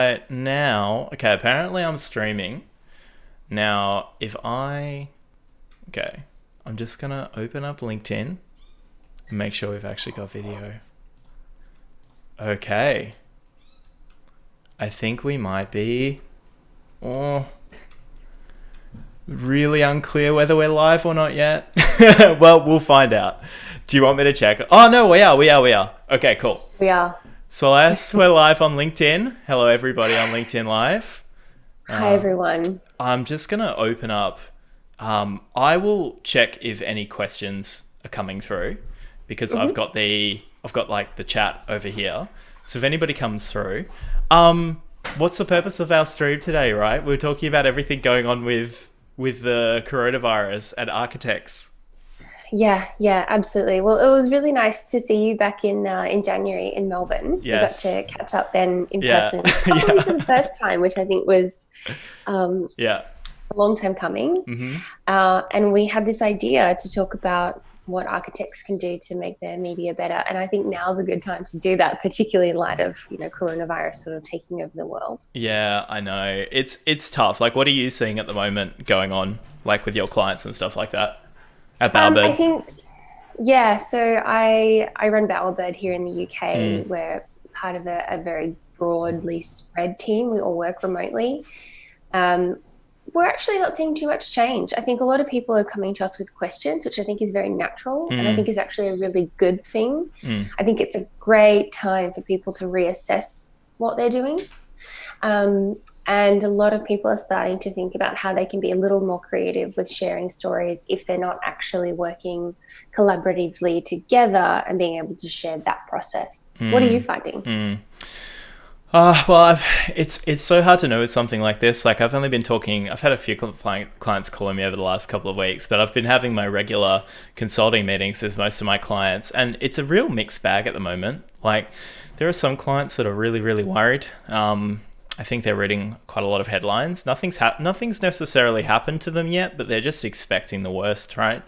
Right now, okay, apparently I'm streaming. Now, okay, I'm just gonna open up LinkedIn and make sure we've actually got video. Okay, I think we might be, oh, really unclear whether we're live or not yet. Well, we'll find out. Do you want me to check? Oh, no, we are. Okay, cool. We are. Celeste, we're live on LinkedIn. Hello, everybody on LinkedIn Live. Hi, everyone. I'm just gonna open up. I will check if any questions are coming through because hmm I've got like the chat over here. So if anybody comes through, what's the purpose of our stream today? Right, we're talking about everything going on with the coronavirus and architects. Yeah, absolutely. Well, it was really nice to see you back in January in Melbourne. We got Yes. to catch up then in Yeah. person, probably for Yeah. the first time, which I think was um, Yeah. a long time coming. Mm-hmm. And we had this idea to talk about what architects can do to make their media better. And I think now's a good time to do that, particularly in light of coronavirus sort of taking over the world. Yeah, I know. It's tough. Like, what are you seeing at the moment going on, like with your clients and stuff like that at I Bowerbird? think Yeah, so I run Bowerbird here in the Mm. UK. We're part of a very broadly spread team. We all work remotely. Um, we're actually not seeing too much change. I think a lot of people are coming to us with questions, which I think is very natural and I Mm. think is actually a really good thing. Mm. I think it's a great time for people to reassess what they're doing. Um, and a lot of people are starting to think about how they can be a little more creative with sharing stories if they're not actually working collaboratively together and being able to share that process. What are you Mm. finding? Mm. Well, it's so hard to know with something like this. Like, I've only been talking. I've had a few clients calling me over the last couple of weeks, but I've been having my regular consulting meetings with most of my clients, and it's a real mixed bag at the moment. Like, there are some clients that are really, really worried. I think they're reading quite a lot of headlines. Nothing's necessarily happened to them yet, but they're just expecting the worst, right?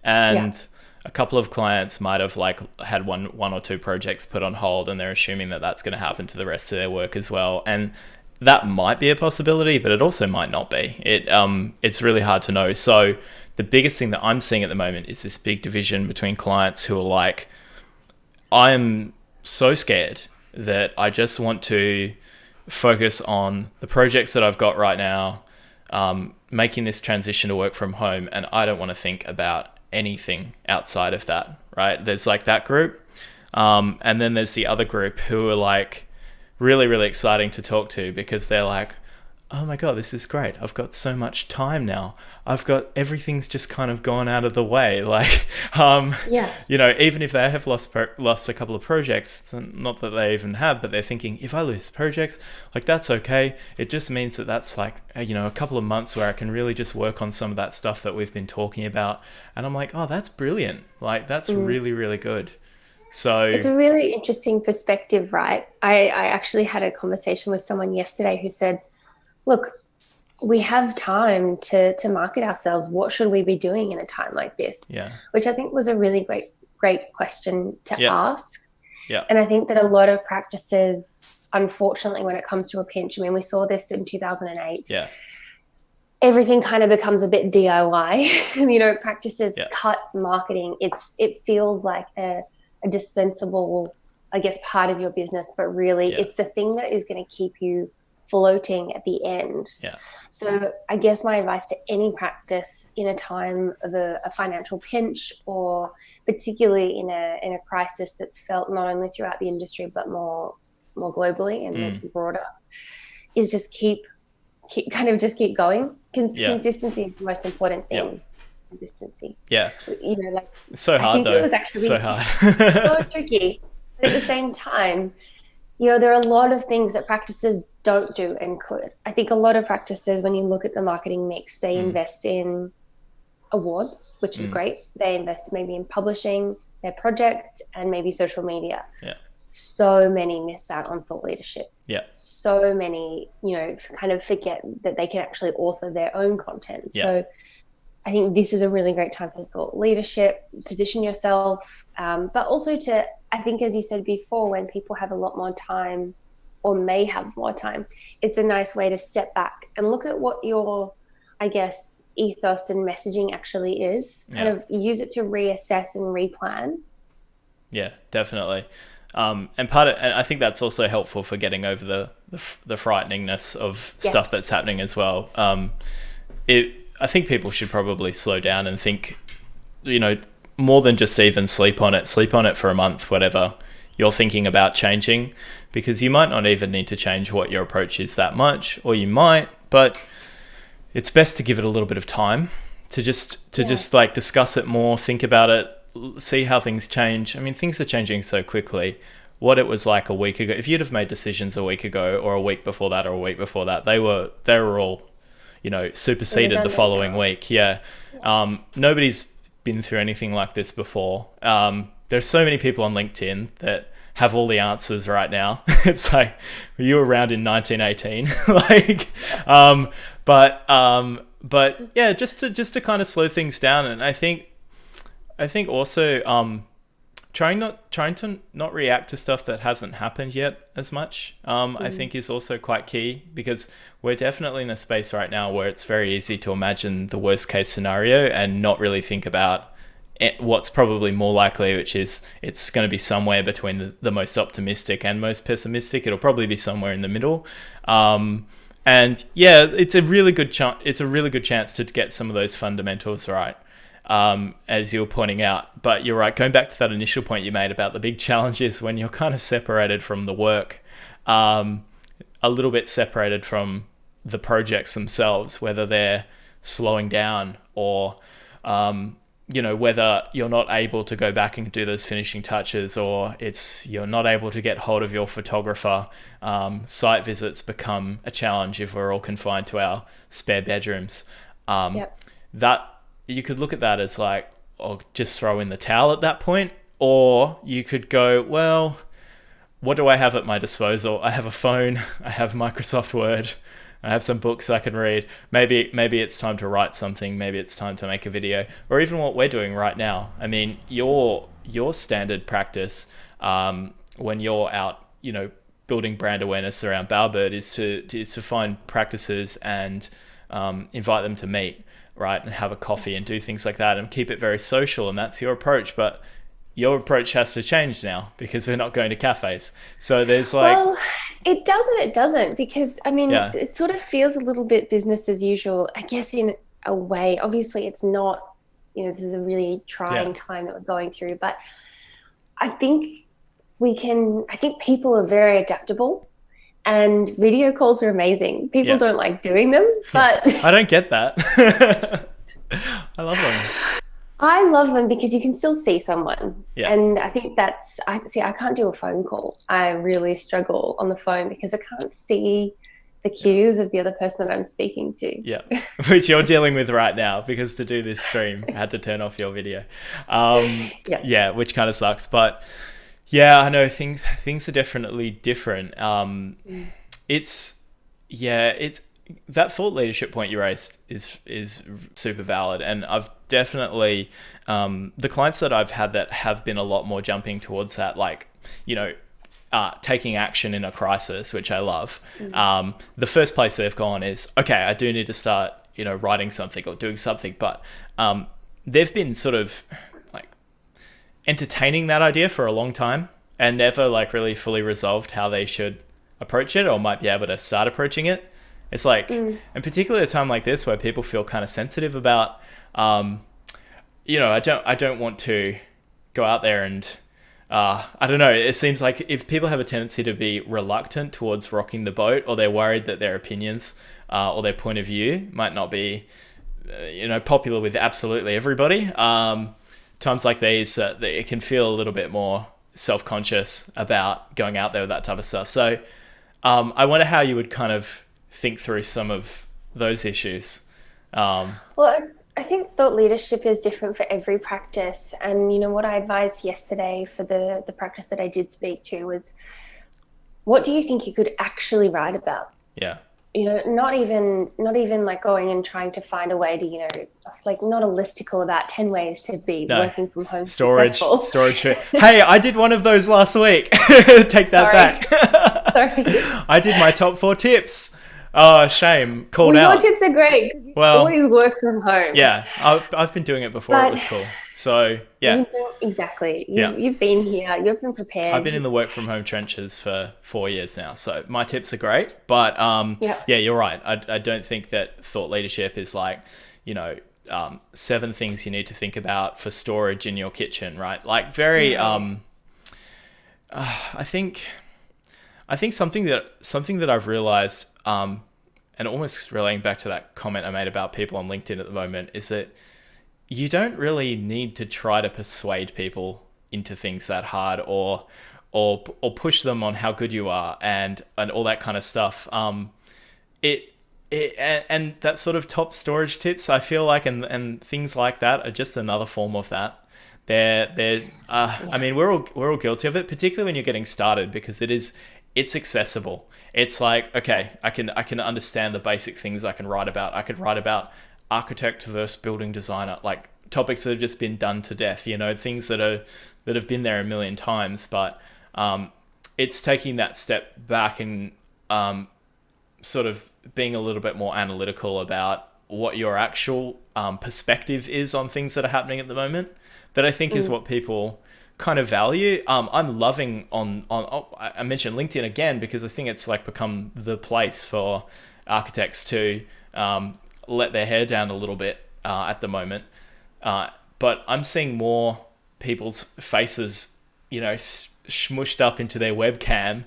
Yeah. And a couple of clients might have like had one or two projects put on hold, and they're assuming that that's going to happen to the rest of their work as well. And that might be a possibility, but it also might not be. It's really hard to know. So the biggest thing that I'm seeing at the moment is this big division between clients who are like, I'm so scared that I just want to focus on the projects that I've got right now, making this transition to work from home, and I don't want to think about anything outside of that, right? There's like that group. And then there's the other group who are like really, really exciting to talk to because they're like, oh my God, this is great. I've got so much time now. I've got everything's just kind of gone out of the way. Like, Yeah. even if they have lost a couple of projects, not that they even have, but they're thinking, if I lose projects, like that's okay. It just means that that's like, a couple of months where I can really just work on some of that stuff that we've been talking about. And I'm like, oh, that's brilliant. Like, that's Mm. really, really good. So, It's a really interesting perspective, right? I actually had a conversation with someone yesterday who said, look, we have time to market ourselves. What should we be doing in a time like this? yeah, Which I think was a really great question to yeah, ask. yeah, And I think that a lot of practices, unfortunately, when it comes to a pinch, I mean, we saw this in 2008. yeah, Everything kind of becomes a bit DIY. Practices yeah, cut marketing. It feels like a dispensable, I guess, part of your business, but really, yeah, it's the thing that is going to keep you floating at the end. yeah, So I guess my advice to any practice in a time of a financial pinch, or particularly in a crisis that's felt not only throughout the industry but more globally and mm, broader, is just keep kind of just keep going. yeah, Consistency is the most important yeah, thing. Consistency. yeah. Like It's so I hard think it though. was It's so actually so hard. tricky. But at the same time, there are a lot of things that practices don't do and could. I think a lot of practices, when you look at the marketing mix, they Mm, invest in awards, which is mm, great. They invest maybe in publishing their project and maybe social media. yeah, So many miss out on thought leadership. yeah, So many, kind of forget that they can actually author their own content. yeah, So I think this is a really great time for thought leadership, position yourself, but also to, I think, as you said before, when people have a lot more time or may have more time, it's a nice way to step back and look at what your, I guess, ethos and messaging actually is, kind Yeah. of use it to reassess and replan. Yeah, definitely. And I think that's also helpful for getting over the frighteningness of stuff Yes. that's happening as well. I think people should probably slow down and think, you know, more than just even sleep on it for a month, whatever you're thinking about changing, because you might not even need to change what your approach is that much, or you might, but it's best to give it a little bit of time to just like discuss it more, think about it, see how things change. I mean, things are changing so quickly. What it was like a week ago, if you'd have made decisions a week ago or a week before that or a week before that, they were all, superseded the Redundant following now. week. Yeah. Nobody's been through anything like this before. There's so many people on LinkedIn that have all the answers right now. It's like, were you around in 1918? Like, but yeah, just to kind of slow things down. And I think also trying to not react to stuff that hasn't happened yet as much. I think is also quite key, because we're definitely in a space right now where it's very easy to imagine the worst case scenario and not really think about what's probably more likely, which is it's going to be somewhere between the most optimistic and most pessimistic. It'll probably be somewhere in the middle. And yeah, it's a really good chance to get some of those fundamentals right, as you were pointing out. But you're right, going back to that initial point you made about the big challenges when you're kind of separated from the work, a little bit separated from the projects themselves, whether they're slowing down or whether you're not able to go back and do those finishing touches, or you're not able to get hold of your photographer. Site visits become a challenge if we're all confined to our spare bedrooms. Yep. That you could look at that as like, or just throw in the towel at that point, or you could go, well, what do I have at my disposal? I have a phone, I have Microsoft Word, I have some books I can read. Maybe it's time to write something. Maybe it's time to make a video, or even what we're doing right now. I mean, your standard practice when you're out, building brand awareness around Bowerbird is to find practices and invite them to meet, right, and have a coffee and do things like that and keep it very social. And that's your approach, but your approach has to change now because we're not going to cafes. So there's like, Well, it does and it doesn't, because I mean, yeah, it sort of feels a little bit business as usual, I guess, in a way. Obviously, it's not, this is a really yeah, trying time that we're going through, but I think I think people are very adaptable, and video calls are amazing. People yeah, don't like doing them, yeah. but I don't get that. I love them. I love them because you can still see someone. Yeah, And I think I can't do a phone call. I really struggle on the phone because I can't see the cues of the other person that I'm speaking to. yeah. Which you're dealing with right now, because to do this stream, I had to turn off your video. Yeah. Yeah, which kind of sucks. But yeah, I know things are definitely different. It's it's that thought leadership point you raised is super valid, and I've definitely the clients that I've had that have been a lot more jumping towards that, like, taking action in a crisis, which I love. The first place they've gone is, okay, I do need to start writing something or doing something, but they've been sort of like entertaining that idea for a long time and never like really fully resolved how they should approach it or might be able to start approaching it. It's like, and particularly at a time like this where people feel kind of sensitive about, I don't want to go out there and, I don't know. It seems like if people have a tendency to be reluctant towards rocking the boat, or they're worried that their opinions or their point of view might not be, popular with absolutely everybody. Times like these, it can feel a little bit more self-conscious about going out there with that type of stuff. So I wonder how you would kind of think through some of those issues. Well, I think thought leadership is different for every practice. And what I advised yesterday for the practice that I did speak to was, what do you think you could actually write about? Yeah. not even like going and trying to find a way to, like not a listicle about 10 ways to be No. working from home Storage. successful. Hey, I did one of those last week. Take that Sorry. back. Sorry. I did my top 4 tips. Oh, shame. Called Well, your out. tips are great because you Well, always work from home. yeah, I've been doing it before. It But was cool. So, yeah. exactly. Yeah. You've been here. You've been I've prepared. been in the work from home trenches for 4 years now, so my tips are great. But Yeah. yeah, you're right. I don't think that thought leadership is like, 7 things you need to think about for storage in your kitchen, right? Like very, I think something that I've realized, and almost relating back to that comment I made about people on LinkedIn at the moment, is that you don't really need to try to persuade people into things that hard, or push them on how good you are and all that kind of stuff. It and that sort of top storage tips, I feel like, and things like that are just another form of that. I mean, we're all guilty of it, particularly when you're getting started, because it's accessible. It's like, okay, I can understand the basic things I can write about. I could write about architect versus building designer, like topics that have just been done to death, things that have been there a million times. But it's taking that step back and sort of being a little bit more analytical about what your actual perspective is on things that are happening at the moment, that I think is what people kind of value. I'm loving I mentioned LinkedIn again because I think it's like become the place for architects to let their hair down a little bit at the moment. But I'm seeing more people's faces, smushed up into their webcam,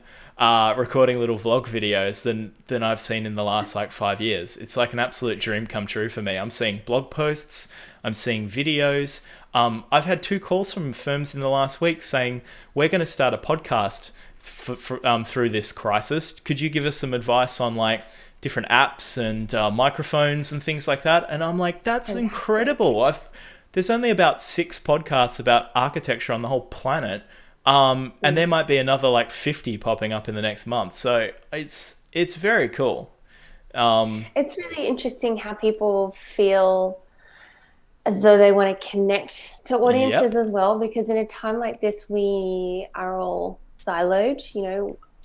recording little vlog videos than I've seen in the last like 5 years. It's like an absolute dream come true for me. I'm seeing blog posts, I'm seeing videos. I've had 2 calls from firms in the last week saying, we're going to start a podcast through this crisis. Could you give us some advice on like different apps and microphones and things like that? And I'm like, that's Fantastic. incredible. There's only about 6 podcasts about architecture on the whole planet. And there might be another like 50 popping up in the next month. So it's very cool. It's really interesting how people feel as though they want to connect to audiences as well, because in a time like this, we are all siloed.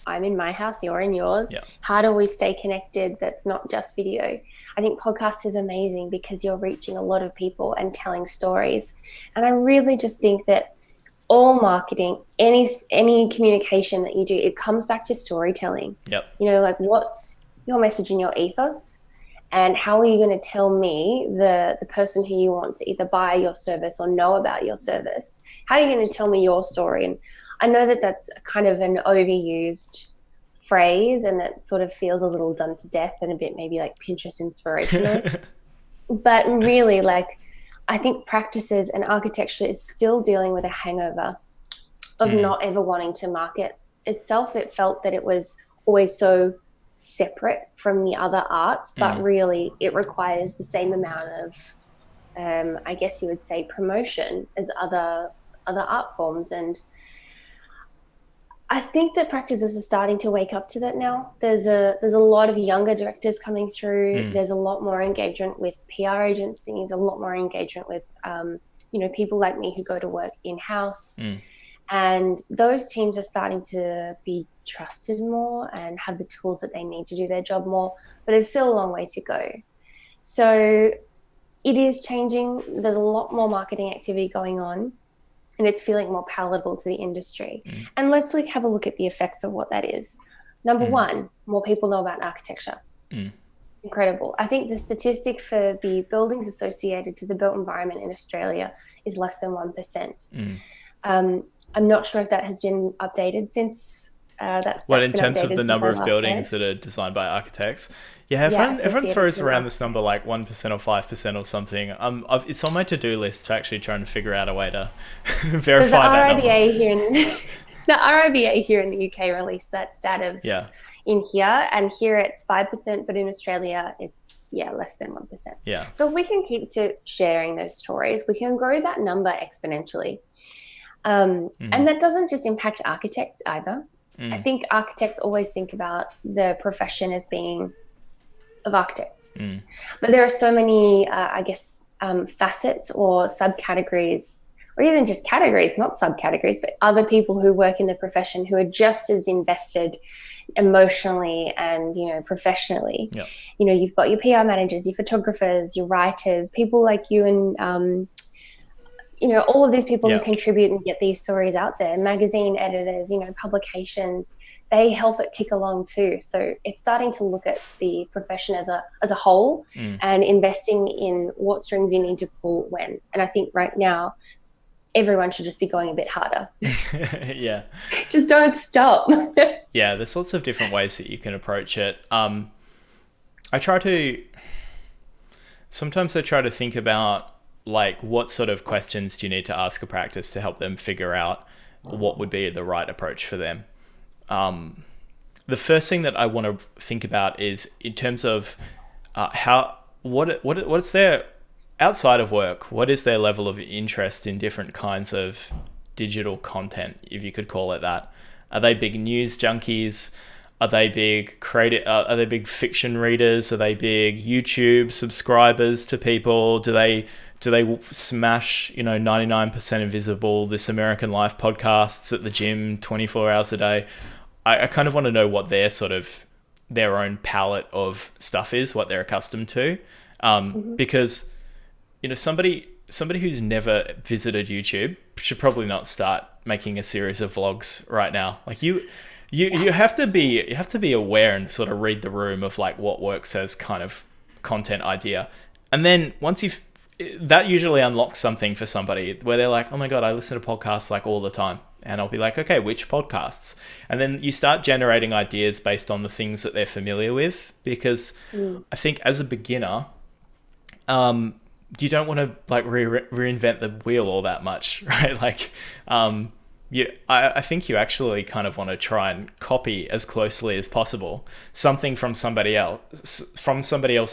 I'm in my house, you're in yours. Yep. How do we stay connected that's not just video? I think podcast is amazing because you're reaching a lot of people and telling stories. And I really just think that all marketing, any communication that you do, it comes back to storytelling. Yep. Like what's your message and your ethos, and how are you going to tell me, the person who you want to either buy your service or know about your service, how are you going to tell me your story? And I know that that's kind of an overused phrase, and it sort of feels a little done to death and a bit maybe like Pinterest inspirational. But really, like, I think practices and architecture is still dealing with a hangover of not ever wanting to market itself. It felt that it was always so separate from the other arts, but really it requires the same amount of, I guess you would say, promotion as other art forms. And I think that practices are starting to wake up to that now. There's a lot of younger directors coming through. There's a lot more engagement with PR agencies, a lot more engagement with people like me who go to work in-house. And those teams are starting to be trusted more and have the tools that they need to do their job more, but there's still a long way to go. So it is changing. There's a lot more marketing activity going on, and it's feeling more palatable to the industry. And let's have a look at the effects of what that is. Number one, more people know about architecture. Incredible. I think the statistic for the buildings associated to the built environment in Australia is less than 1%. I'm not sure if that has been updated since that's in terms of the number of buildings that are designed by architects. Yeah, everyone throws around this number like 1% or 5% or something. It's on my to-do list to actually try and figure out a way to verify that number. The RIBA here in the UK released that stat of in here, and here it's 5%, but in Australia it's less than 1%. Yeah. So if we can keep to sharing those stories, we can grow that number exponentially. And that doesn't just impact architects either. I think architects always think about the profession as being of architects. But there are so many, facets or subcategories, or even just categories, not subcategories, but other people who work in the profession who are just as invested emotionally and, professionally. Yeah. You've got your PR managers, your photographers, your writers, people like you and, all of these people who contribute and get these stories out there, magazine editors, publications, they help it tick along too. So it's starting to look at the profession as a whole and investing in what strings you need to pull when. And I think right now, everyone should just be going a bit harder. Yeah. Just don't stop. Yeah, there's lots of different ways that you can approach it. Sometimes I try to think about like what sort of questions do you need to ask a practice to help them figure out what would be the right approach for them. The first thing that I want to think about is in terms of what's their outside of work, what is their level of interest in different kinds of digital content, if you could call it that. Are they big news junkies? Are they big are they big fiction readers? Are they big YouTube subscribers to people? Do they smash 99% Invisible, This American Life podcasts at the gym 24 hours a day? I kind of want to know what their sort of their own palette of stuff is, what they're accustomed to, because somebody who's never visited YouTube should probably not start making a series of vlogs right now. Like you have to be aware and sort of read the room of like what works as kind of content idea, and then once that usually unlocks something for somebody where they're like, oh my God, I listen to podcasts like all the time. And I'll be like, okay, which podcasts? And then you start generating ideas based on the things that they're familiar with. Because I think as a beginner, you don't want to like reinvent the wheel all that much, right? Like, I think you actually kind of want to try and copy as closely as possible something from somebody else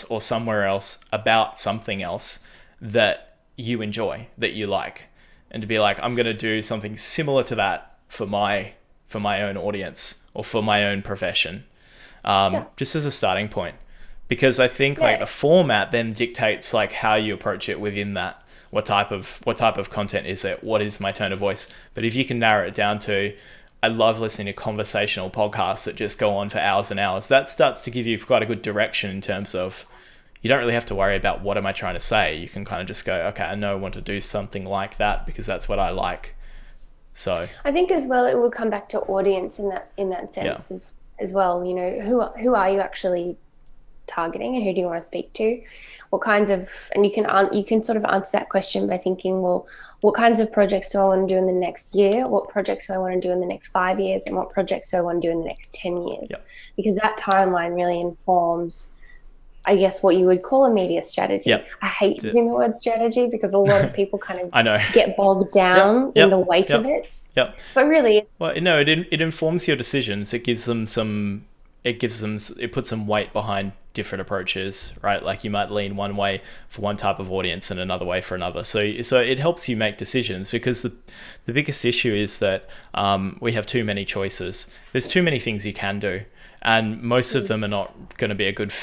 or somewhere else about something else that you enjoy, that you like, and to be like, I'm going to do something similar to that for my own audience or for my own profession, just as a starting point. Because I think like a format then dictates like how you approach it within that. What type of content is it? What is my tone of voice? But if you can narrow it down to, I love listening to conversational podcasts that just go on for hours and hours, that starts to give you quite a good direction in terms of, you don't really have to worry about what am I trying to say. You can kind of just go, okay, I know I want to do something like that because that's what I like. So I think as well, it will come back to audience in that sense as well. Who are you actually targeting, and who do you want to speak to? What kinds of, and you can sort of answer that question by thinking, well, what kinds of projects do I want to do in the next year? What projects do I want to do in the next 5 years? And what projects do I want to do in the next 10 years? Yep. Because that timeline really informs, I guess, what you would call a media strategy. Yep. I hate using the word strategy because a lot of people kind of get bogged down in the weight of it. Yep. But really, well, no, it informs your decisions. It gives them it puts some weight behind different approaches, right? Like you might lean one way for one type of audience and another way for another. So it helps you make decisions, because the biggest issue is that we have too many choices. There's too many things you can do. And most of them are not going to be a good,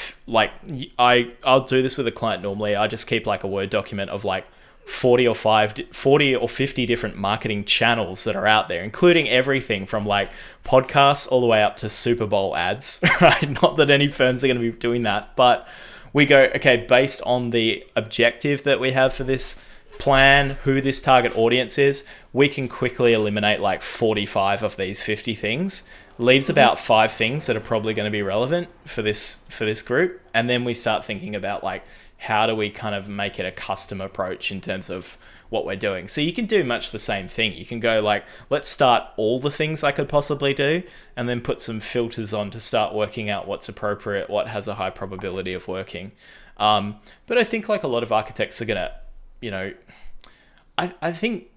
I'll do this with a client normally. I just keep like a Word document of like 40 or 50 different marketing channels that are out there, including everything from like podcasts all the way up to Super Bowl ads, right? Not that any firms are going to be doing that, but we go, okay, based on the objective that we have for this plan, who this target audience is, we can quickly eliminate like 45 of these 50 things. Leaves about 5 things that are probably going to be relevant for this group. And then we start thinking about like, how do we kind of make it a custom approach in terms of what we're doing? So you can do much the same thing. You can go like, let's start all the things I could possibly do, and then put some filters on to start working out what's appropriate, what has a high probability of working. But I think like a lot of architects are going to, I think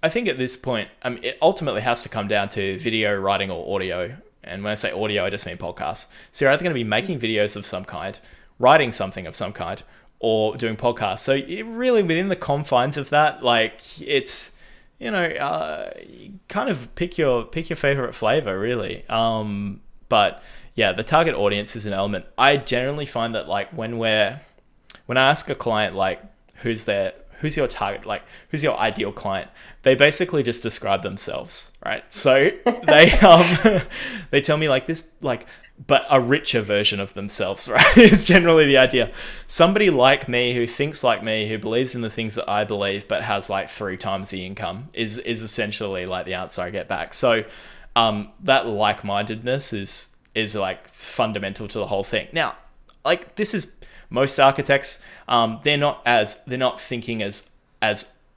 at this point, it ultimately has to come down to video, writing, or audio. And when I say audio, I just mean podcasts. So you're either going to be making videos of some kind, writing something of some kind, or doing podcasts. So it really, within the confines of that, like it's, kind of pick your favorite flavor, really. But yeah, the target audience is an element. I generally find that like when I ask a client like who's your target, like who's your ideal client, they basically just describe themselves, right? So they tell me like this, like, but a richer version of themselves, right? Is generally the idea. Somebody like me, who thinks like me, who believes in the things that I believe, but has like 3 times the income is essentially like the answer I get back. So that like-mindedness is like fundamental to the whole thing. Now, like this is most architects, they're not thinking as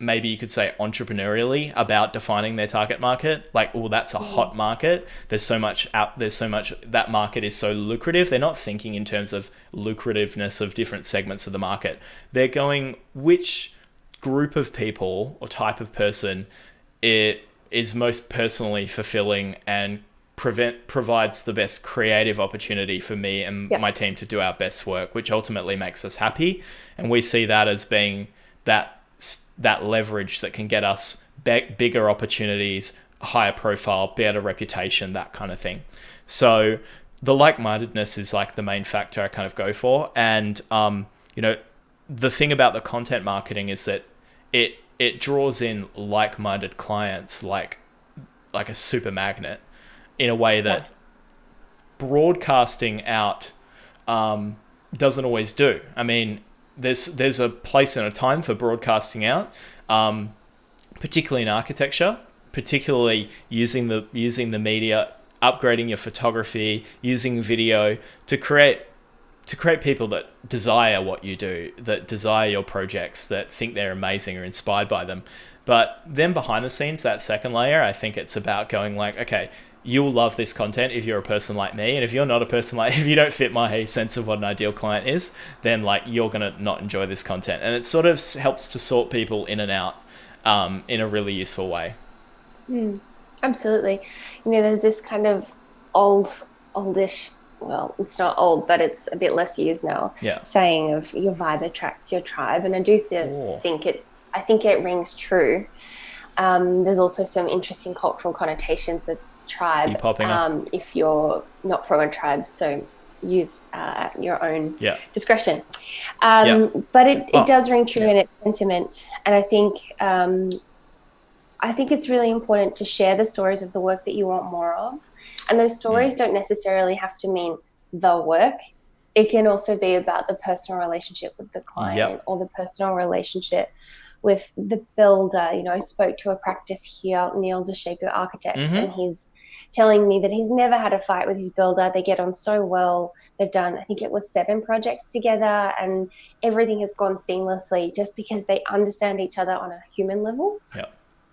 maybe you could say entrepreneurially about defining their target market. Like, oh, that's a hot market. There's so much that market is so lucrative. They're not thinking in terms of lucrativeness of different segments of the market. They're going, which group of people or type of person it is most personally fulfilling and provides the best creative opportunity for me and my team to do our best work, which ultimately makes us happy. And we see that as being that leverage that can get us bigger opportunities, higher profile, better reputation, that kind of thing. So the like-mindedness is like the main factor I kind of go for. And the thing about the content marketing is that it draws in like-minded clients like a super magnet, in a way that broadcasting out doesn't always do. I mean, there's a place and a time for broadcasting out, particularly in architecture, particularly using the media, upgrading your photography, using video to create people that desire what you do, that desire your projects, that think they're amazing or inspired by them. But then behind the scenes, that second layer, I think it's about going like, okay, you'll love this content if you're a person like me, and if you're not a person like, if you don't fit my sense of what an ideal client is, then like you're gonna not enjoy this content. And it sort of helps to sort people in and out in a really useful way. Absolutely. There's this kind of oldish, well, it's not old, but it's a bit less used now, saying of your vibe attracts your tribe. And I do think it rings true. There's also some interesting cultural connotations with tribe, if you're not from a tribe, so use your own discretion. But it does ring true in its sentiment. And I think it's really important to share the stories of the work that you want more of. And those stories don't necessarily have to mean the work. It can also be about the personal relationship with the client or the personal relationship with the builder. I spoke to a practice here, Neil DeShaker Architects, and he's telling me that he's never had a fight with his builder. They get on so well. They've done, I think it was 7 projects together, and everything has gone seamlessly just because they understand each other on a human level.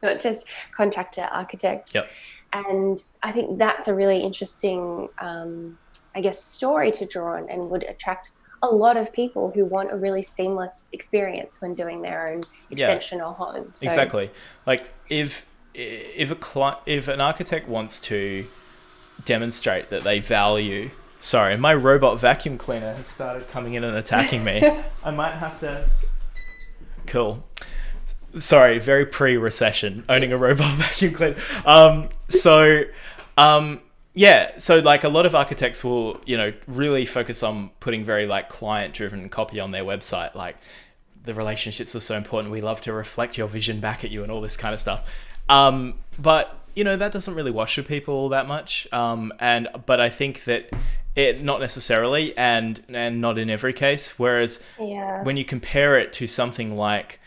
Not just contractor, architect. And I think that's a really interesting, story to draw on, and would attract a lot of people who want a really seamless experience when doing their own extension or home. So, exactly. Like if an architect wants to demonstrate that they value... Sorry, my robot vacuum cleaner has started coming in and attacking me. I might have to... Cool. Sorry, very pre-recession, owning a robot vacuum cleaner. So like a lot of architects will, really focus on putting very like client-driven copy on their website. Like, the relationships are so important. We love to reflect your vision back at you and all this kind of stuff. But that doesn't really wash with people that much. But I think that it not necessarily, and not in every case. Whereas when you compare it to something like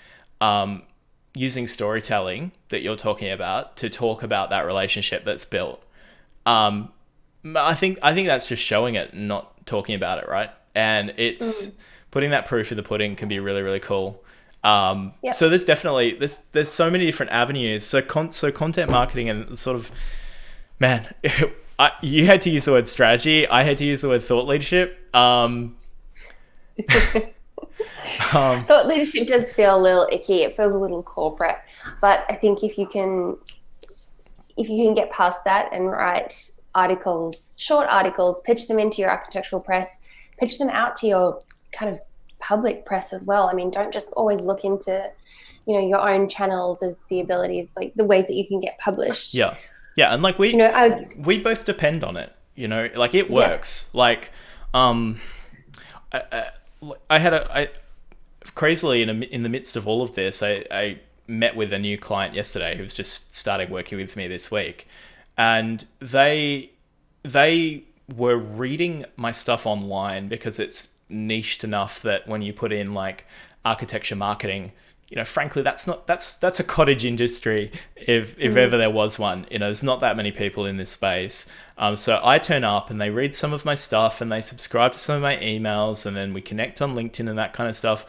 using storytelling that you're talking about to talk about that relationship that's built, I think that's just showing it, not talking about it, right? And it's putting that proof in the pudding can be really, really cool. So there's definitely there's so many different avenues. So content marketing and sort of, man, you had to use the word strategy. I had to use the word thought leadership. Thought leadership does feel a little icky. It feels a little corporate, but I think if you can get past that and write articles, short articles, pitch them into your architectural press, pitch them out to your kind of public press as well. I mean, don't just always look into, your own channels as the abilities, like the ways that you can get published. Yeah. And like we both depend on it. like it works. Like, I had crazily in the midst of all of this, I met with a new client yesterday who was just starting working with me this week, and they were reading my stuff online because it's niched enough that when you put in like architecture marketing, frankly, that's a cottage industry if ever there was one. There's not that many people in this space. So I turn up and they read some of my stuff and they subscribe to some of my emails, and then we connect on LinkedIn and that kind of stuff.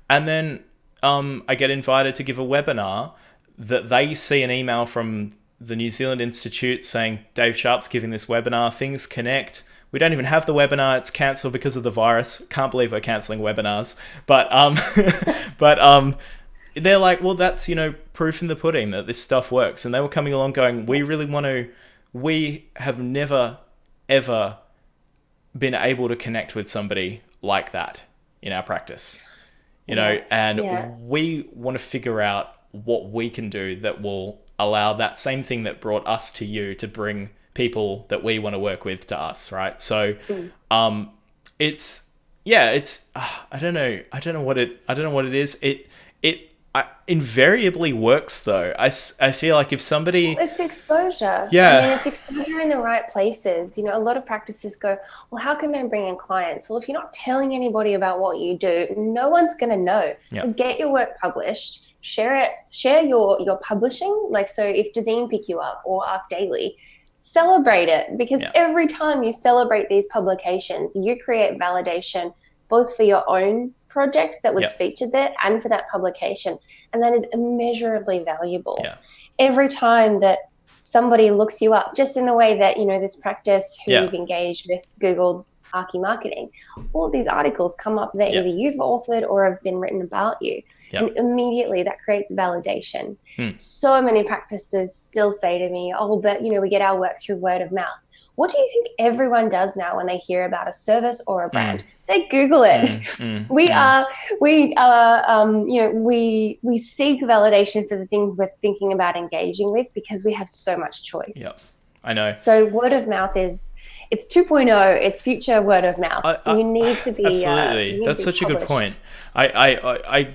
And then I get invited to give a webinar that they see an email from the New Zealand Institute saying, Dave Sharp's giving this webinar, things connect. We don't even have the webinar. It's cancelled because of the virus. Can't believe we're cancelling webinars. But they're like, well, that's, proof in the pudding that this stuff works. And they were coming along going, we have never, ever been able to connect with somebody like that in our practice, we want to figure out what we can do that will allow that same thing that brought us to you to bring people that we want to work with to us. Right. So, I don't know what it is. It invariably works though. I feel like if somebody... It's exposure. Yeah. It's exposure in the right places. A lot of practices go, well, how can I bring in clients? Well, if you're not telling anybody about what you do, no one's going to know. Yeah. So get your work published, share your publishing. Like, so if Dazine pick you up or Arc Daily, celebrate it, because every time you celebrate these publications, you create validation both for your own project that was featured there and for that publication, and that is immeasurably valuable. Every time that somebody looks you up, just in the way that this practice who you've engaged with Googled Archie marketing, all these articles come up that either you've authored or have been written about you, and immediately that creates validation. So many practices still say to me, oh, but we get our work through word of mouth. What do you think everyone does now when they hear about a service or a brand? They Google it. We seek validation for the things we're thinking about engaging with because we have so much choice. Yep, I know. So word of mouth it's 2.0. It's future word of mouth. You need to be absolutely. That's such a good point. I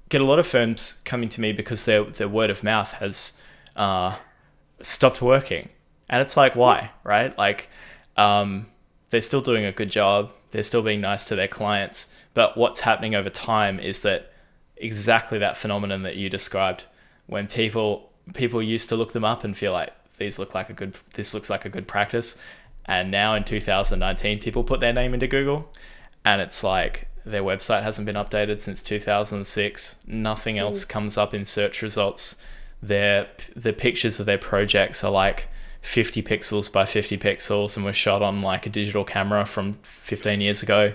get a lot of firms coming to me because their word of mouth has stopped working. And it's like, why, right? Like, they're still doing a good job. They're still being nice to their clients. But what's happening over time is that exactly that phenomenon that you described, when people used to look them up and feel like this looks like a good practice. And now in 2019, people put their name into Google and it's like their website hasn't been updated since 2006. Nothing else comes up in search results. The pictures of their projects are like 50 pixels by 50 pixels and were shot on like a digital camera from 15 years ago.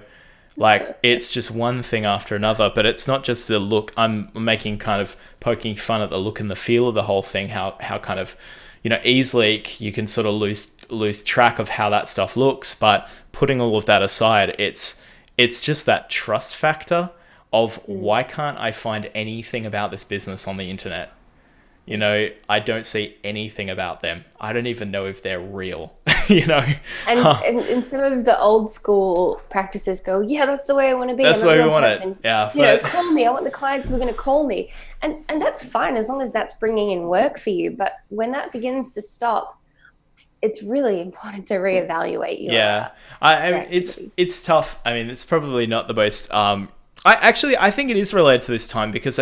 Like, it's just one thing after another, but it's not just the look. I'm making kind of poking fun at the look and the feel of the whole thing, how kind of, easily you can sort of lose track of how that stuff looks. But putting all of that aside, it's just that trust factor of why can't I find anything about this business on the internet? I don't see anything about them. I don't even know if they're real, And some of the old school practices go, yeah, that's the way I want to be. That's the way we want it. Yeah. Call me. I want the clients who are going to call me. And that's fine as long as that's bringing in work for you. But when that begins to stop, it's really important to reevaluate your it's tough. I mean, it's probably not the most I think it is related to this time, because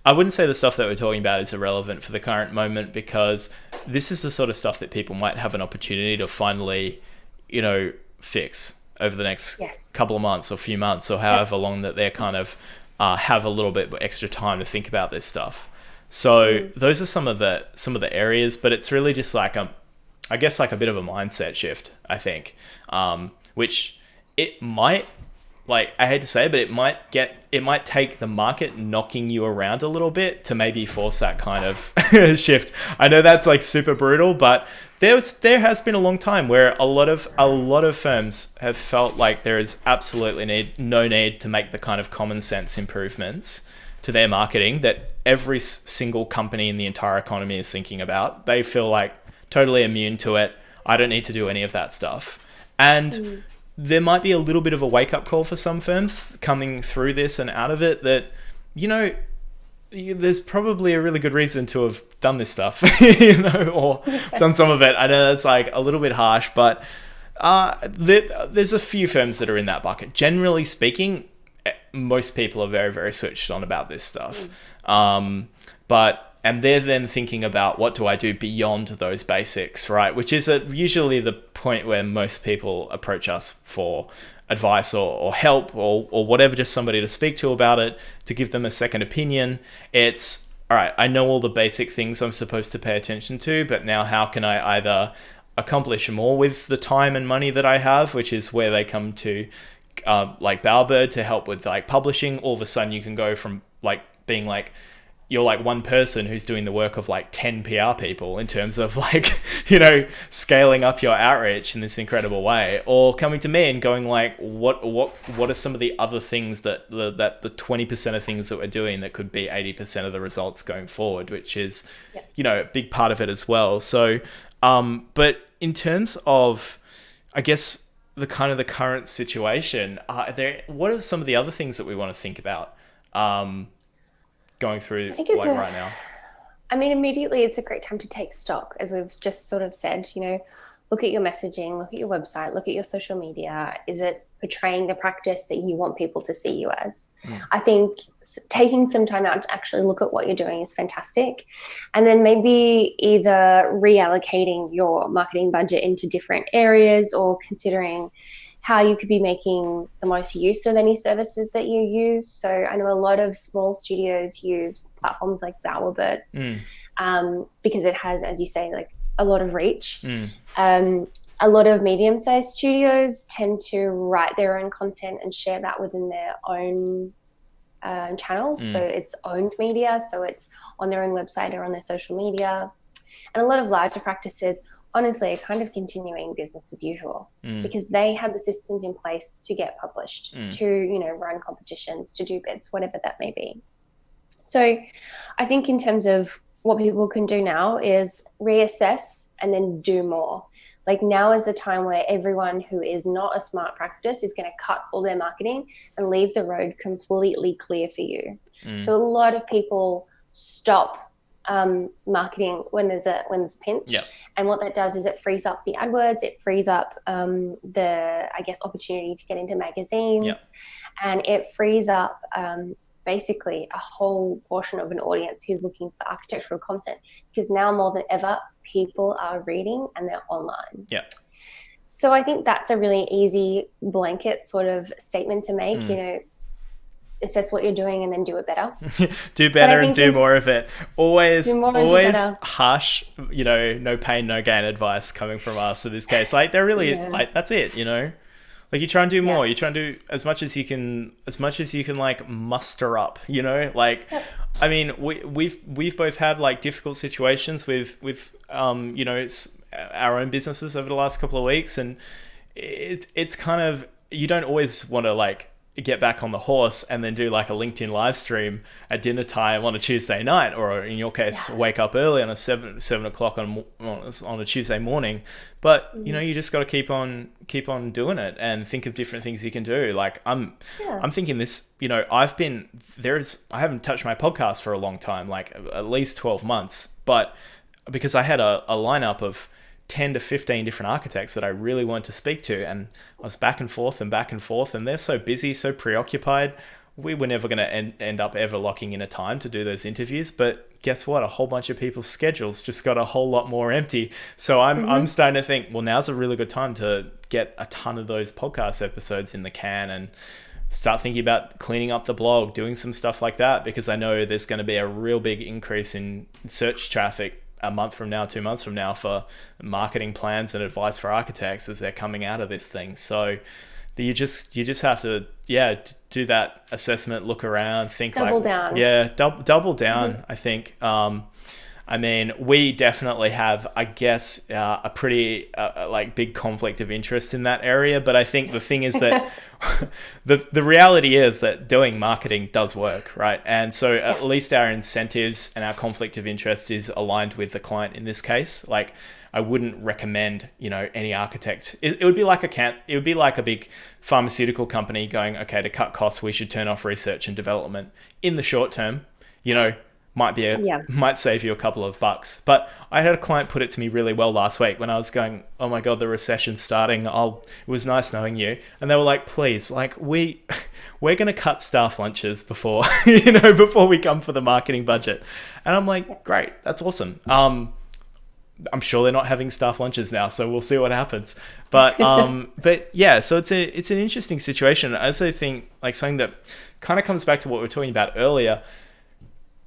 I wouldn't say the stuff that we're talking about is irrelevant for the current moment, because this is the sort of stuff that people might have an opportunity to finally, fix over the next couple of months or few months or however long that they're kind of have a little bit extra time to think about this stuff. So those are some of the areas, but it's really just like I guess like a bit of a mindset shift, I think, which it might, like, I hate to say it, but it might take the market knocking you around a little bit to maybe force that kind of shift. I know that's like super brutal, but there has been a long time where a lot of firms have felt like there is absolutely no need to make the kind of common sense improvements to their marketing that every single company in the entire economy is thinking about. They feel like totally immune to it. I don't need to do any of that stuff. And there might be a little bit of a wake-up call for some firms coming through this and out of it that, there's probably a really good reason to have done this stuff, or done some of it. I know that's like a little bit harsh, but there's a few firms that are in that bucket. Generally speaking, most people are very, very switched on about this stuff. And they're then thinking about, what do I do beyond those basics, right? Which is usually the point where most people approach us for advice or help or whatever, just somebody to speak to about it, to give them a second opinion. It's, all right, I know all the basic things I'm supposed to pay attention to, but now how can I either accomplish more with the time and money that I have, which is where they come to like Bowerbird to help with like publishing. All of a sudden you can go from like being like, you're like one person who's doing the work of like 10 PR people in terms of like, scaling up your outreach in this incredible way, or coming to me and going like, what are some of the other things that the 20% of things that we're doing that could be 80% of the results going forward, which is, a big part of it as well. So, but in terms of, I guess, the kind of the current situation, what are some of the other things that we want to think about? Going through right now? I mean, immediately it's a great time to take stock, as we've just sort of said, look at your messaging, look at your website, look at your social media. Is it portraying the practice that you want people to see you as? I think taking some time out to actually look at what you're doing is fantastic. And then maybe either reallocating your marketing budget into different areas, or considering how you could be making the most use of any services that you use. So I know a lot of small studios use platforms like Bowerbird because it has, as you say, like a lot of reach. A lot of medium-sized studios tend to write their own content and share that within their own channels. So it's owned media, so it's on their own website or on their social media. And a lot of larger practices, honestly, are kind of continuing business as usual because they have the systems in place to get published, to, run competitions, to do bids, whatever that may be. So I think in terms of what people can do now is reassess and then do more. Like, now is the time where everyone who is not a smart practice is going to cut all their marketing and leave the road completely clear for you. So a lot of people stop marketing when there's a pinch. And what that does is it frees up the AdWords, it frees up the, I guess, opportunity to get into magazines, and it frees up basically a whole portion of an audience who's looking for architectural content, because now more than ever people are reading and they're online. So I think that's a really easy blanket sort of statement to make. Assess what you're doing and then do it better. Do better and do more of it. Always harsh, no pain, no gain advice coming from us in this case. Like, they're really like, that's it, like, you try and do more. You try and do as much as you can like muster up, like, I mean, we've both had like difficult situations with our own businesses over the last couple of weeks. And it's kind of, you don't always want to like get back on the horse and then do like a LinkedIn live stream at dinner time on a Tuesday night, or in your case, wake up early on a 7 o'clock on a Tuesday morning. But you just got to keep on doing it and think of different things you can do. Like, I'm thinking this, I haven't touched my podcast for a long time, like at least 12 months, but because I had a lineup of 10 to 15 different architects that I really wanted to speak to, and I was back and forth, and they're so busy, so preoccupied. We were never going to end up ever locking in a time to do those interviews. But guess what? A whole bunch of people's schedules just got a whole lot more empty. So I'm starting to think, well, now's a really good time to get a ton of those podcast episodes in the can and start thinking about cleaning up the blog, doing some stuff like that, because I know there's going to be a real big increase in search traffic a month from now, 2 months from now, for marketing plans and advice for architects as they're coming out of this thing. So you just have to do that assessment, look around, think double down. I think I mean, we definitely have, I guess, a pretty like big conflict of interest in that area. But I think the thing is that the reality is that doing marketing does work, right? And so at least our incentives and our conflict of interest is aligned with the client in this case. Like, I wouldn't recommend, any architect. It would be like it would be like a big pharmaceutical company going, okay, to cut costs, we should turn off research and development. In the short term, might save you a couple of bucks. But I had a client put it to me really well last week when I was going, oh my God, the recession's starting. It was nice knowing you. And they were like, please, like we're going to cut staff lunches before, before we come for the marketing budget. And I'm like, great, that's awesome. I'm sure they're not having staff lunches now, so we'll see what happens. But but yeah, so it's an interesting situation. I also think like something that kind of comes back to what we were talking about earlier.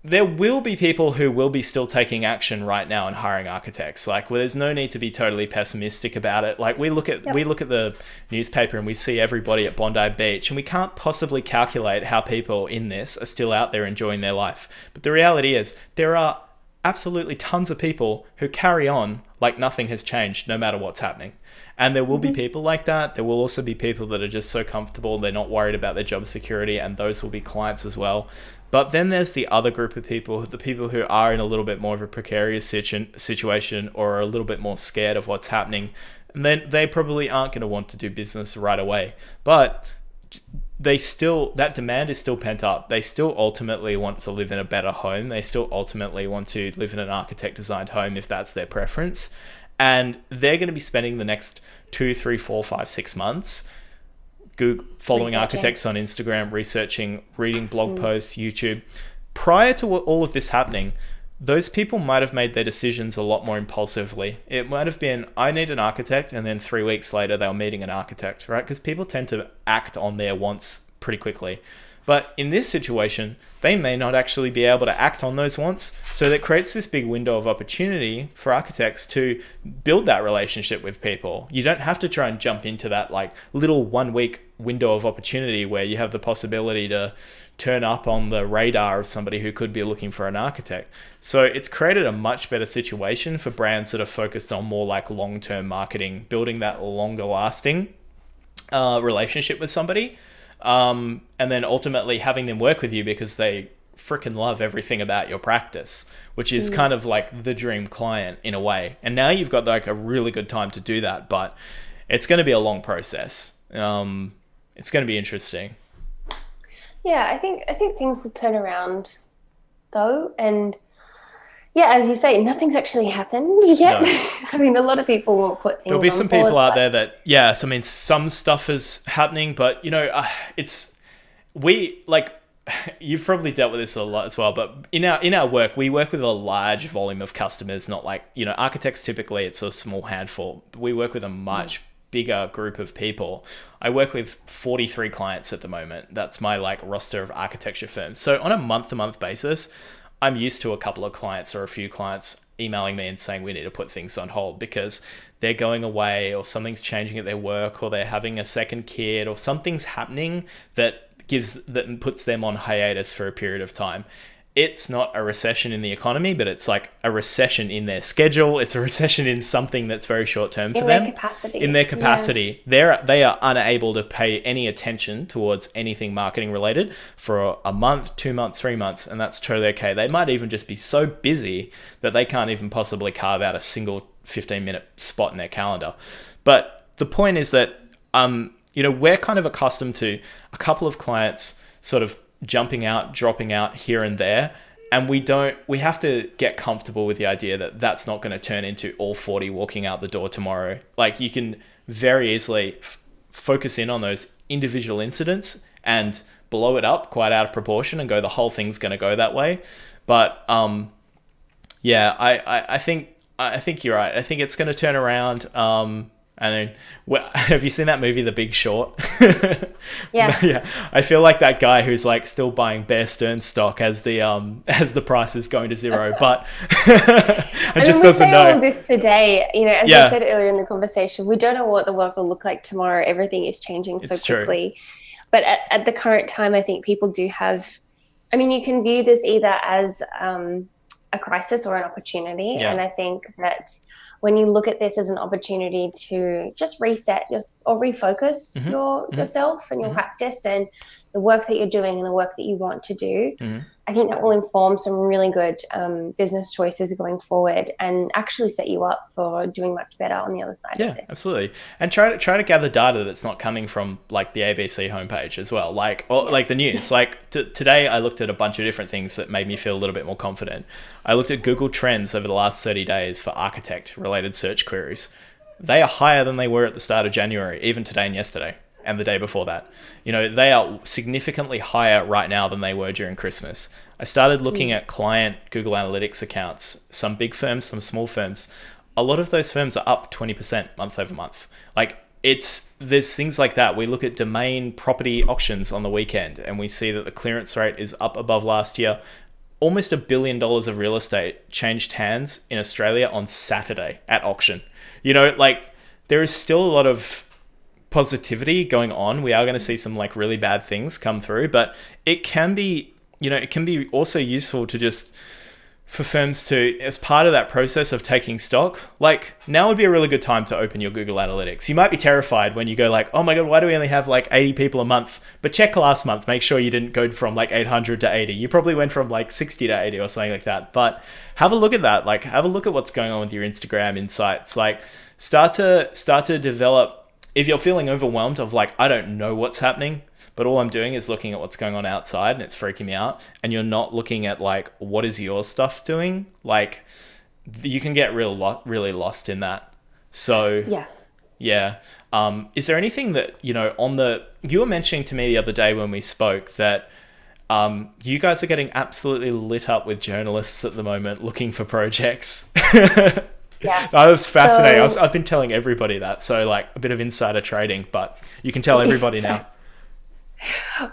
There will be people who will be still taking action right now and hiring architects. Like, well, there's no need to be totally pessimistic about it. Like, we look at the newspaper and we see everybody at Bondi Beach, and we can't possibly calculate how people in this are still out there enjoying their life. But the reality is, there are absolutely tons of people who carry on like nothing has changed, no matter what's happening. And there will be people like that. There will also be people that are just so comfortable, they're not worried about their job security, and those will be clients as well. But then there's the other group of people, the people who are in a little bit more of a precarious situation or are a little bit more scared of what's happening. And then they probably aren't going to want to do business right away. But that demand is still pent up. They still ultimately want to live in a better home. They still ultimately want to live in an architect designed home if that's their preference. And they're going to be spending the next 2, 3, 4, 5, 6 months following architects on Instagram, researching, reading blog posts, YouTube. Prior to all of this happening, those people might have made their decisions a lot more impulsively. It might have been, I need an architect, and then 3 weeks later they were meeting an architect, right? Because people tend to act on their wants pretty quickly. But in this situation, they may not actually be able to act on those wants. So that creates this big window of opportunity for architects to build that relationship with people. You don't have to try and jump into that like little 1 week window of opportunity where you have the possibility to turn up on the radar of somebody who could be looking for an architect. So it's created a much better situation for brands that are focused on more like long-term marketing, building that longer lasting relationship with somebody. And then ultimately having them work with you because they freaking love everything about your practice, which is kind of like the dream client in a way. And now you've got like a really good time to do that, but it's going to be a long process. It's going to be interesting. Yeah, I think things will turn around though. And yeah, as you say, nothing's actually happened yet. No. I mean, a lot of people will put things. There'll be some people out there that, I mean, some stuff is happening, but you've probably dealt with this a lot as well. But in our work, we work with a large volume of customers. Not like architects. Typically, it's a small handful. We work with a much bigger group of people. I work with 43 clients at the moment. That's my like roster of architecture firms. So on a month-to-month basis, I'm used to a couple of clients or a few clients emailing me and saying we need to put things on hold because they're going away or something's changing at their work or they're having a second kid or something's happening that puts them on hiatus for a period of time. It's not a recession in the economy, but it's like a recession in their schedule. It's a recession in something that's very short term for them. In their capacity. Yeah. They are unable to pay any attention towards anything marketing related for a month, 2 months, 3 months, and that's totally okay. They might even just be so busy that they can't even possibly carve out a single 15-minute spot in their calendar. But the point is that we're kind of accustomed to a couple of clients sort of jumping out, dropping out here and there. And we have to get comfortable with the idea that that's not going to turn into all 40 walking out the door tomorrow. Like you can very easily focus in on those individual incidents and blow it up quite out of proportion and go, the whole thing's going to go that way. But I think you're right. I think it's going to turn around. Have you seen that movie, The Big Short? Yeah. I feel like that guy who's like still buying Bear Stearns stock as the price is going to zero, but just doesn't know. All this today, as I said earlier in the conversation, we don't know what the world will look like tomorrow. Everything is changing so quickly. True. But at the current time, I think people do have. I mean, you can view this either as a crisis or an opportunity, and I think that when you look at this as an opportunity to just reset or refocus yourself and your practice and the work that you're doing and the work that you want to do, I think that will inform some really good business choices going forward and actually set you up for doing much better on the other side of Yeah, this. absolutely. And try to gather data that's not coming from like the ABC homepage as well, like or Yeah. like the news. Like today, I looked at a bunch of different things that made me feel a little bit more confident. I looked at Google Trends over the last 30 days for architect-related search queries. They are higher than they were at the start of January, even today and yesterday, and the day before that. They are significantly higher right now than they were during Christmas. I started looking at client Google Analytics accounts, some big firms, some small firms. A lot of those firms are up 20% month over month. Like there's things like that. We look at domain property auctions on the weekend and we see that the clearance rate is up above last year. Almost $1 billion of real estate changed hands in Australia on Saturday at auction. Like there is still a lot of positivity going on. We are going to see some like really bad things come through, but it can be, it can be also useful to just for firms to, as part of that process of taking stock, like now would be a really good time to open your Google Analytics. You might be terrified when you go like, oh my God, why do we only have like 80 people a month? But check last month, make sure you didn't go from like 800 to 80. You probably went from like 60 to 80 or something like that. But have a look at that. Like have a look at what's going on with your Instagram insights. Like start to develop, if you're feeling overwhelmed of like, I don't know what's happening, but all I'm doing is looking at what's going on outside and it's freaking me out, and you're not looking at like, what is your stuff doing? Like you can get really lost in that. So yeah. Is there anything that, you were mentioning to me the other day when we spoke that you guys are getting absolutely lit up with journalists at the moment looking for projects. Yeah. I was fascinated. I've been telling everybody that. So like a bit of insider trading, but you can tell everybody now.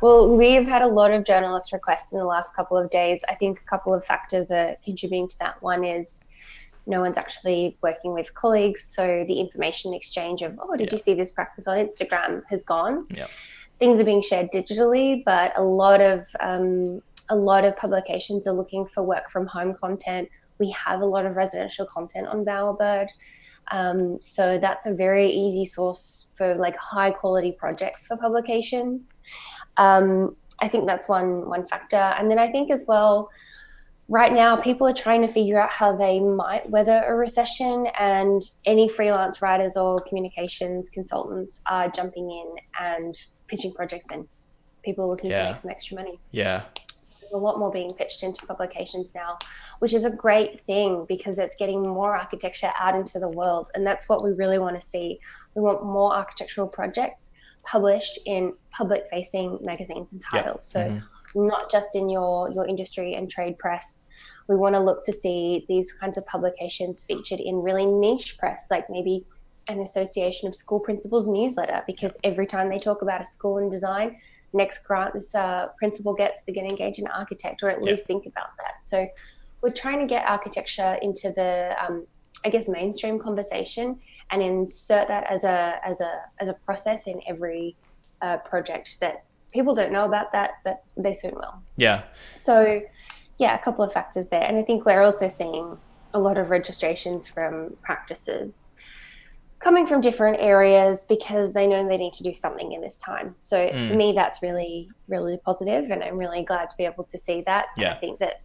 Well, we've had a lot of journalist requests in the last couple of days. I think a couple of factors are contributing to that. One is no one's actually working with colleagues. So the information exchange of, did you see this practice on Instagram has gone. Yeah. Things are being shared digitally, but a lot of publications are looking for work from home content. We have a lot of residential content on Bowerbird. So that's a very easy source for like high quality projects for publications. I think that's one factor. And then I think as well, right now people are trying to figure out how they might weather a recession, and any freelance writers or communications consultants are jumping in and pitching projects in. People are looking to make some extra money. Yeah. A lot more being pitched into publications now, which is a great thing because it's getting more architecture out into the world, and that's what we really want to see. We want more architectural projects published in public-facing magazines and titles. So not just in your industry and trade press. We want to look to see these kinds of publications featured in really niche press, like maybe an Association of School Principals newsletter, because every time they talk about a school and design, next grant this principal gets, they're going to engage an architect, or at least think about that. So we're trying to get architecture into the, mainstream conversation and insert that as a process in every project that people don't know about that, but they soon will. Yeah. So a couple of factors there. And I think we're also seeing a lot of registrations from practices coming from different areas because they know they need to do something in this time. So for me, that's really, really positive, and I'm really glad to be able to see that. Yeah. I think that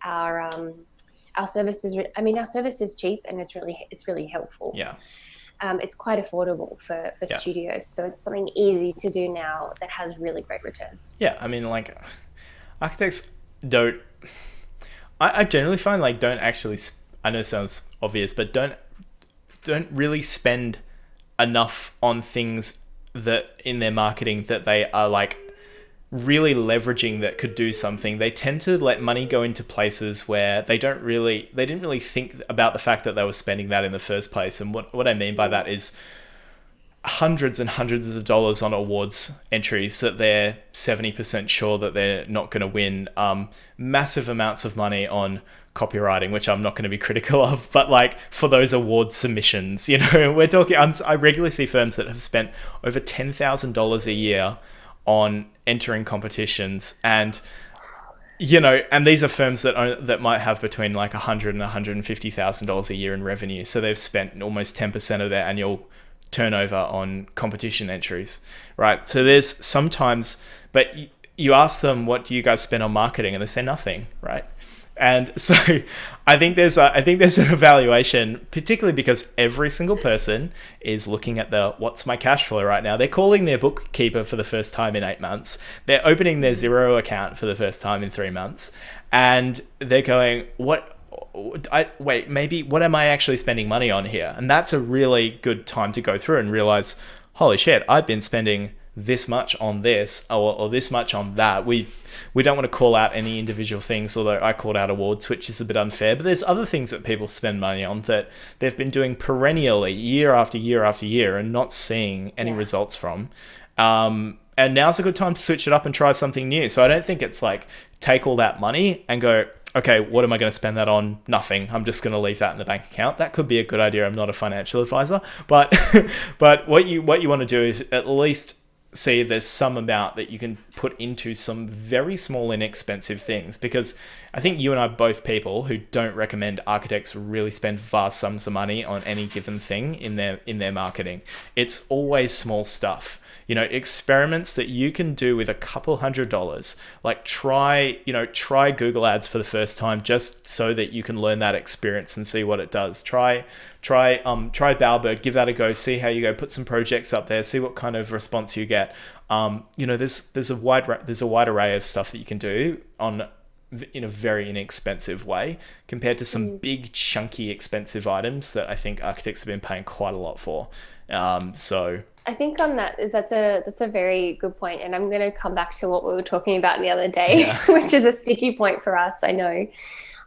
our service is cheap, and it's really helpful. Yeah. It's quite affordable for studios, so it's something easy to do now that has really great returns. Yeah, I mean, like architects don't. I generally find like don't actually. I know it sounds obvious, but don't really spend enough on things that in their marketing that they are like really leveraging that could do something. They tend to let money go into places where they didn't really think about the fact that they were spending that in the first place. And what I mean by that is hundreds and hundreds of dollars on awards entries that they're 70% sure that they're not going to win. Massive amounts of money on copywriting, which I'm not going to be critical of, but like for those award submissions, we're talking, I regularly see firms that have spent over $10,000 a year on entering competitions, and and these are firms that might have between like $100,000 and $150,000 a year in revenue, so they've spent almost 10% of their annual turnover on competition entries, right? So there's sometimes, but you ask them, what do you guys spend on marketing? And they say nothing, right? And so I think there's an evaluation, particularly because every single person is looking at the what's my cash flow right now. They're calling their bookkeeper for the first time in 8 months. They're opening their Xero account for the first time in 3 months. And they're going, what am I actually spending money on here? And that's a really good time to go through and realize, holy shit, I've been spending this much on this or this much on that. We don't want to call out any individual things, although I called out awards, which is a bit unfair, but there's other things that people spend money on that they've been doing perennially year after year after year and not seeing any results from. And now's a good time to switch it up and try something new. So I don't think it's like take all that money and go, okay, what am I going to spend that on? Nothing. I'm just going to leave that in the bank account. That could be a good idea. I'm not a financial advisor, but what you want to do is at least see if there's some amount that you can put into some very small, inexpensive things. Because I think you and I are both people who don't recommend architects really spend vast sums of money on any given thing in their marketing. It's always small stuff. Experiments that you can do with a couple $100, like try Google Ads for the first time, just so that you can learn that experience and see what it does. Try Bowerbird, give that a go, see how you go, put some projects up there, see what kind of response you get. There's a wide array of stuff that you can do in a very inexpensive way compared to some big chunky expensive items that I think architects have been paying quite a lot for. So I think on that's a very good point, and I'm going to come back to what we were talking about the other day, which is a sticky point for us, I know.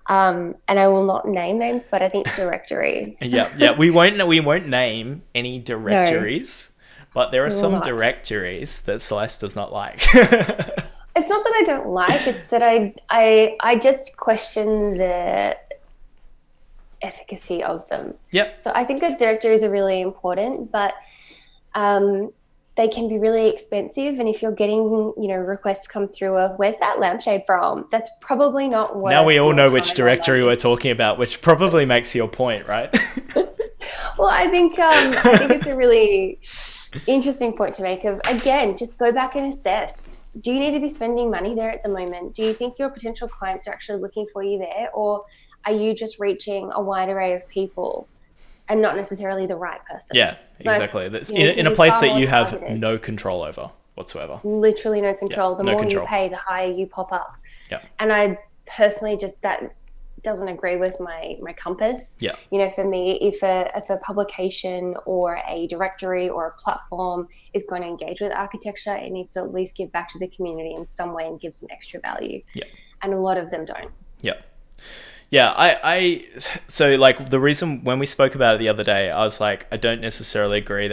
And I will not name names, but I think directories. Yeah, we won't name any directories, but there are some directories that Celeste does not like. It's not that I don't like; it's that I just question the efficacy of them. Yep. So I think that directories are really important, but they can be really expensive. And if you're getting, requests come through of where's that lampshade from, that's probably not worth. Now we all know which directory we're talking about, which probably makes your point, right? Well, I think it's a really interesting point to make. Of again, just go back and assess. Do you need to be spending money there at the moment? Do you think your potential clients are actually looking for you there, or are you just reaching a wide array of people and not necessarily the right person? Yeah, exactly. That's in a place that you have no control over whatsoever. Literally no control. Yeah, the more you pay, the higher you pop up. Yeah. And I personally that doesn't agree with my compass. Yeah. For me, if a publication or a directory or a platform is going to engage with architecture, it needs to at least give back to the community in some way and give some extra value. Yeah. And a lot of them don't. Yeah. Yeah, so like the reason when we spoke about it the other day, I was like, I don't necessarily agree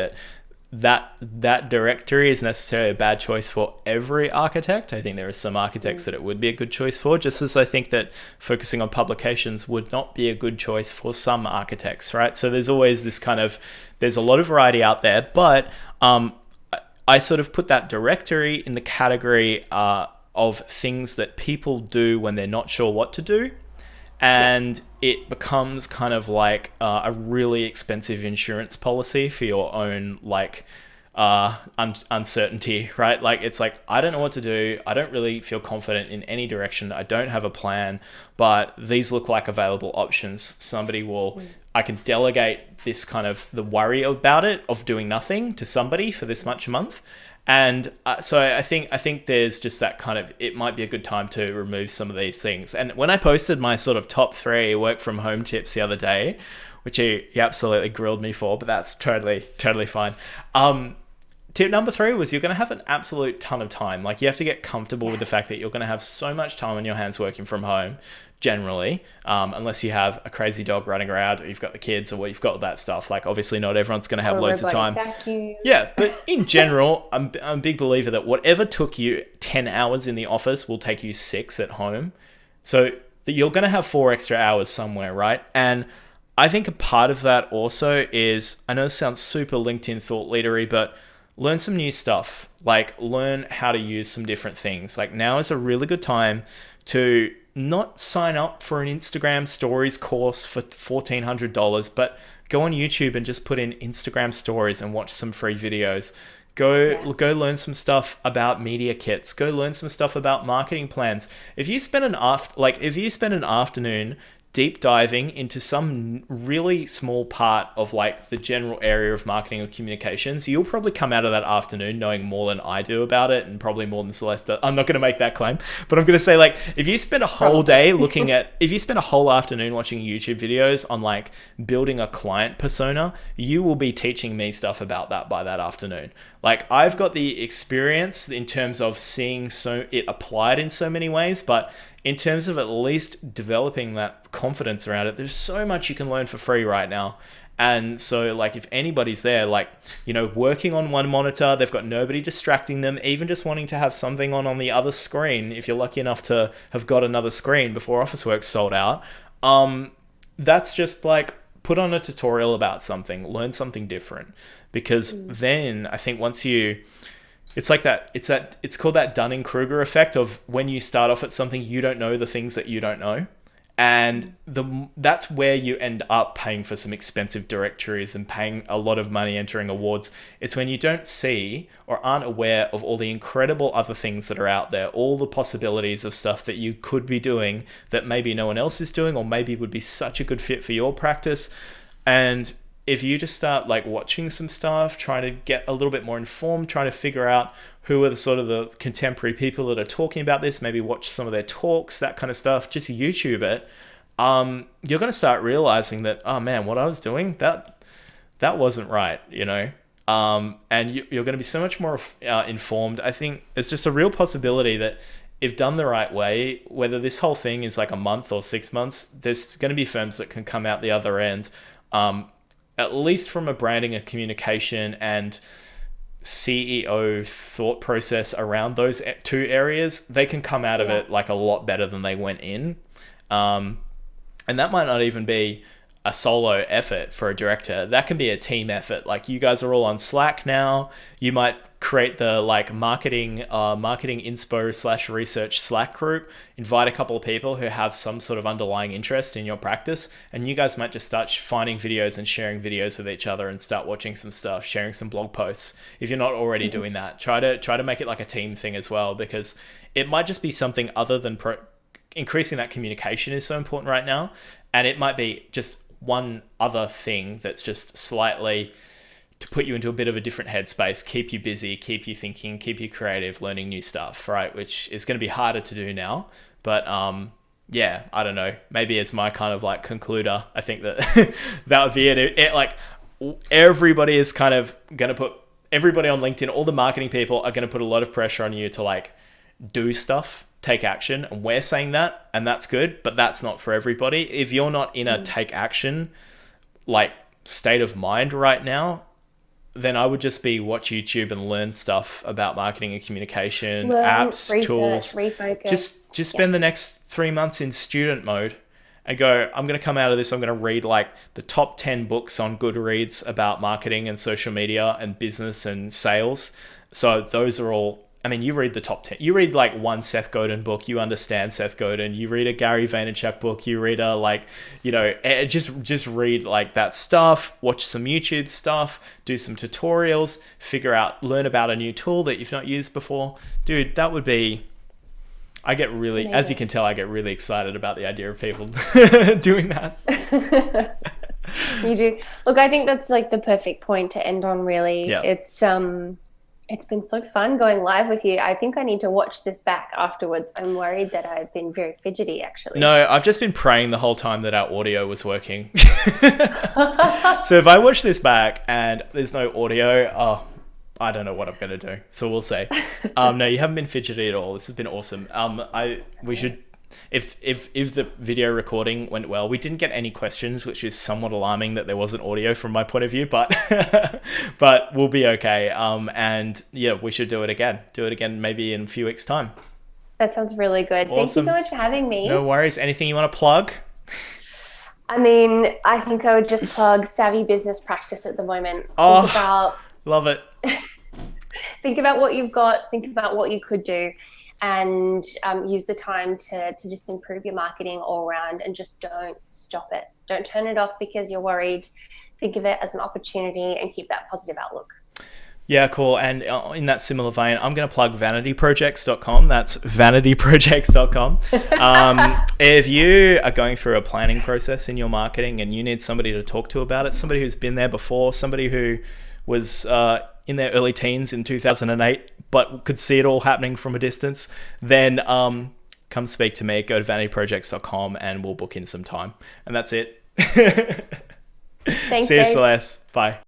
that directory is necessarily a bad choice for every architect. I think there are some architects that it would be a good choice for, just as I think that focusing on publications would not be a good choice for some architects, right? So there's always this there's a lot of variety out there, but I sort of put that directory in the category of things that people do when they're not sure what to do. And it becomes kind of like a really expensive insurance policy for your own uncertainty, right? Like it's like, I don't know what to do. I don't really feel confident in any direction. I don't have a plan, but these look like available options. I can delegate this kind of the worry about it of doing nothing to somebody for this much a month. And so I think there's just that kind of, it might be a good time to remove some of these things. And when I posted my sort of top 3 work from home tips the other day, which he absolutely grilled me for, but that's totally fine. Tip number 3 was you're going to have an absolute ton of time. Like you have to get comfortable with the fact that you're going to have so much time on your hands working from home, generally, unless you have a crazy dog running around or you've got the kids or you've got that stuff. Like obviously not everyone's going to have loads of time. Yeah, but in general, I'm a big believer that whatever took you 10 hours in the office will take you 6 at home. So that you're going to have 4 extra hours somewhere, right? And I think a part of that also is, I know this sounds super LinkedIn thought leadery, but learn some new stuff. Like learn how to use some different things. Like now is a really good time to not sign up for an Instagram stories course for $1,400, but go on YouTube and just put in Instagram stories and watch some free videos. Yeah. Go learn some stuff about media kits. Go learn some stuff about marketing plans. If you spend an afternoon deep diving into some really small part of like the general area of marketing or communications, you'll probably come out of that afternoon knowing more than I do about it, and probably more than Celeste. I'm not going to make that claim, but I'm going to say, like, if you spend a whole day if you spend a whole afternoon watching YouTube videos on like building a client persona, you will be teaching me stuff about that by that afternoon. Like, I've got the experience in terms of seeing it applied in so many ways, but in terms of at least developing that confidence around it, there's so much you can learn for free right now. And so, like, if anybody's there, like, working on one monitor, they've got nobody distracting them, even just wanting to have something on the other screen, if you're lucky enough to have got another screen before Officeworks sold out, that's just like, put on a tutorial about something, learn something different. Because then I think once it's like that, it's called that Dunning-Kruger effect of when you start off at something, you don't know the things that you don't know. And that's where you end up paying for some expensive directories and paying a lot of money entering awards. It's when you don't see or aren't aware of all the incredible other things that are out there, all the possibilities of stuff that you could be doing that maybe no one else is doing, or maybe would be such a good fit for your practice. And if you just start like watching some stuff, trying to get a little bit more informed, trying to figure out who are the sort of the contemporary people that are talking about this, maybe watch some of their talks, that kind of stuff, just YouTube it, you're going to start realizing that, oh man, what I was doing, that wasn't right, and you're going to be so much more informed. I think it's just a real possibility that if done the right way, whether this whole thing is like a month or 6 months, there's going to be firms that can come out the other end, at least from a branding and communication and CEO thought process around those two areas, they can come out of it like a lot better than they went in. And that might not even be a solo effort for a director. That can be a team effort. Like, you guys are all on Slack now. You might create the like marketing inspo / research Slack group, invite a couple of people who have some sort of underlying interest in your practice, and you guys might just start finding videos and sharing videos with each other and start watching some stuff, sharing some blog posts. If you're not already doing that, try to make it like a team thing as well, because it might just be something other than increasing that communication is so important right now. And it might be just one other thing that's just slightly to put you into a bit of a different headspace, keep you busy, keep you thinking, keep you creative, learning new stuff, right? Which is going to be harder to do now. But yeah, I don't know. Maybe as my kind of like concluder, I think that that would be it. Like, everybody is kind of going to put, everybody on LinkedIn, all the marketing people are going to put a lot of pressure on you to like do stuff, take action, and we're saying that, and that's good, but that's not for everybody. If you're not in a take action like state of mind right now, then I would just be watch YouTube and learn stuff about marketing and communication, apps, research, tools. refocus. Just spend the next 3 months in student mode and go, I'm going to come out of this, I'm going to read like the top 10 books on Goodreads about marketing and social media and business and sales. So those are all, I mean, you read the top 10. You read like one Seth Godin book, you understand Seth Godin. You read a Gary Vaynerchuk book, you read a just read like that stuff, watch some YouTube stuff, do some tutorials, learn about a new tool that you've not used before. Dude, that would be, as you can tell, I get really excited about the idea of people doing that. You do. Look, I think that's like the perfect point to end on, really. Yeah. It's been so fun going live with you. I think I need to watch this back afterwards. I'm worried that I've been very fidgety, actually. No, I've just been praying the whole time that our audio was working. So if I watch this back and there's no audio, I don't know what I'm going to do. So we'll see. No, you haven't been fidgety at all. This has been awesome. We should... If the video recording went well, we didn't get any questions, which is somewhat alarming that there wasn't audio from my point of view, but but we'll be okay. And yeah, we should do it again maybe in a few weeks' time. That sounds really good. Awesome. Thank you so much for having me. No worries. Anything you want to plug? I mean, I think I would just plug Savvy Business Practice at the moment. Love it. Think about what you've got, think about what you could do, and use the time to just improve your marketing all around, and just don't stop it. Don't turn it off because you're worried. Think of it as an opportunity and keep that positive outlook. Yeah, cool. And in that similar vein, I'm going to plug vanityprojects.com. That's vanityprojects.com. If you are going through a planning process in your marketing and you need somebody to talk to about it, somebody who's been there before, somebody who was in their early teens in 2008, but could see it all happening from a distance, then come speak to me. Go to vanityprojects.com and we'll book in some time. And that's it. Thanks, See you, Dave. Celeste. Bye.